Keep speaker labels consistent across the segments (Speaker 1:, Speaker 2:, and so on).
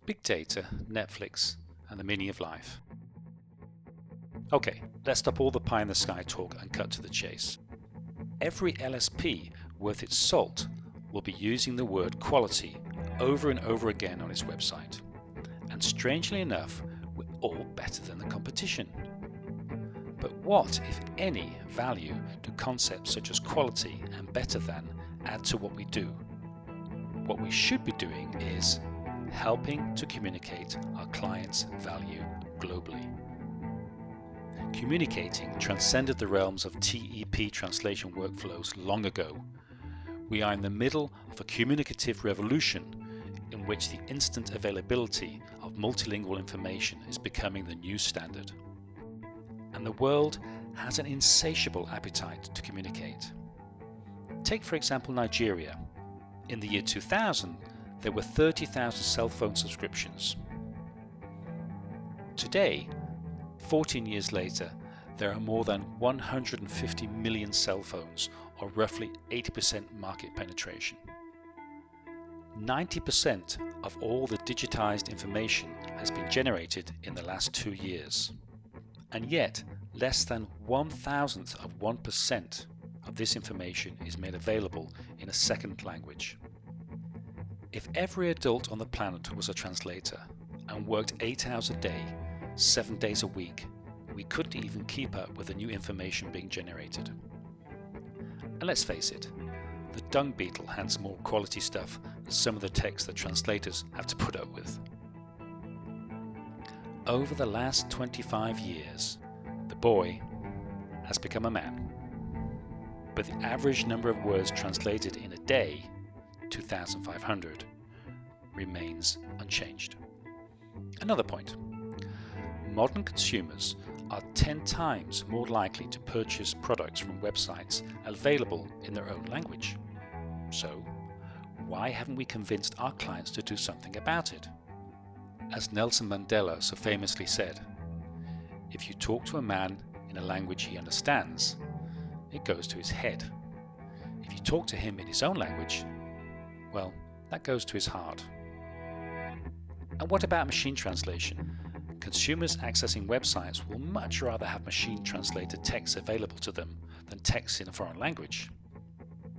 Speaker 1: big data, Netflix, and the meaning of life. Okay, let's stop all the pie in the sky talk and cut to the chase. Every LSP worth its salt will be using the word quality over and over again on its website. And strangely enough, we're all better than the competition. But what, if any, value do concepts such as quality and better than add to what we do? What we should be doing is helping to communicate our clients' value globally. Communicating transcended the realms of TEP translation workflows long ago. We are in the middle of a communicative revolution in which the instant availability of multilingual information is becoming the new standard. And the world has an insatiable appetite to communicate. Take for example Nigeria. In the year 2000, there were 30,000 cell phone subscriptions. Today, 14 years later, there are more than 150 million cell phones, or roughly 80% market penetration. 90% of all the digitized information has been generated in the last 2 years. And yet, less than 1,000th of 1% of this information is made available in a second language. If every adult on the planet was a translator and worked 8 hours a day, 7 days a week, we couldn't even keep up with the new information being generated. And let's face it, the dung beetle has more quality stuff than some of the text that translators have to put up with. Over the last 25 years, the boy has become a man. But the average number of words translated in a day, 2,500, remains unchanged. Another point. Modern consumers are 10 times more likely to purchase products from websites available in their own language. So, why haven't we convinced our clients to do something about it? As Nelson Mandela so famously said, if you talk to a man in a language he understands, it goes to his head. If you talk to him in his own language, well, that goes to his heart. And what about machine translation? Consumers accessing websites will much rather have machine translated text available to them than text in a foreign language.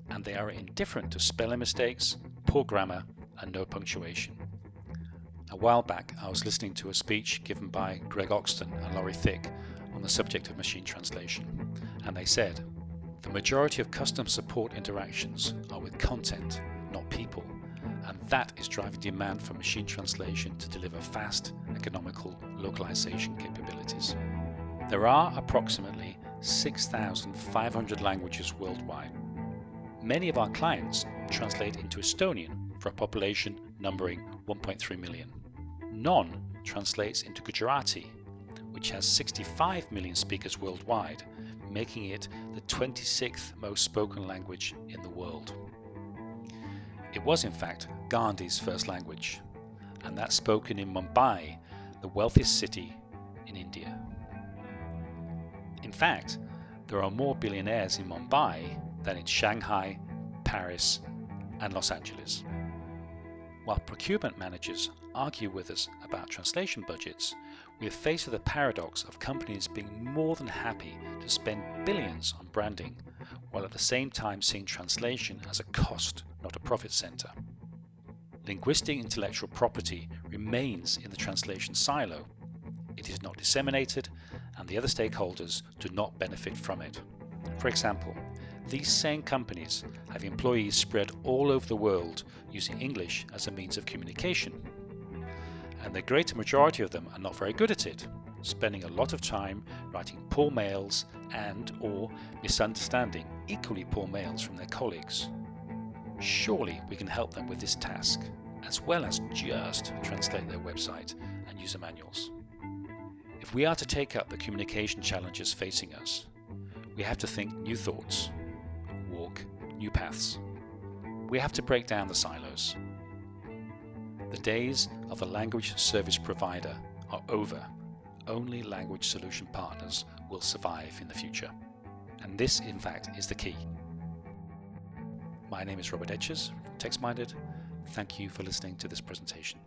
Speaker 1: And they are indifferent to spelling mistakes, poor grammar, and no punctuation. A while back, I was listening to a speech given by Greg Oxton and Laurie Thick on the subject of machine translation, and they said, the majority of customer support interactions are with content, not people, and that is driving demand for machine translation to deliver fast, economical localization capabilities. There are approximately 6,500 languages worldwide. Many of our clients translate into Estonian for a population numbering 1.3 million. None translates into Gujarati, which has 65 million speakers worldwide, making it the 26th most spoken language in the world. It was in fact Gandhi's first language, and that's spoken in Mumbai, the wealthiest city in India. In fact, there are more billionaires in Mumbai than in Shanghai, Paris, and Los Angeles. While procurement managers argue with us about translation budgets, we are faced with the paradox of companies being more than happy to spend billions on branding, while at the same time seeing translation as a cost, not a profit center. Linguistic intellectual property remains in the translation silo. It is not disseminated, and the other stakeholders do not benefit from it. For example, these same companies have employees spread all over the world using English as a means of communication. And the greater majority of them are not very good at it, spending a lot of time writing poor mails and/or misunderstanding equally poor mails from their colleagues. Surely we can help them with this task, as well as just translate their website and user manuals. If we are to take up the communication challenges facing us, we have to think new thoughts, walk new paths. We have to break down the silos. The days of the language service provider are over. Only language solution partners will survive in the future. And this, in fact, is the key. My name is Etches from TextMinded. Thank you for listening to this presentation.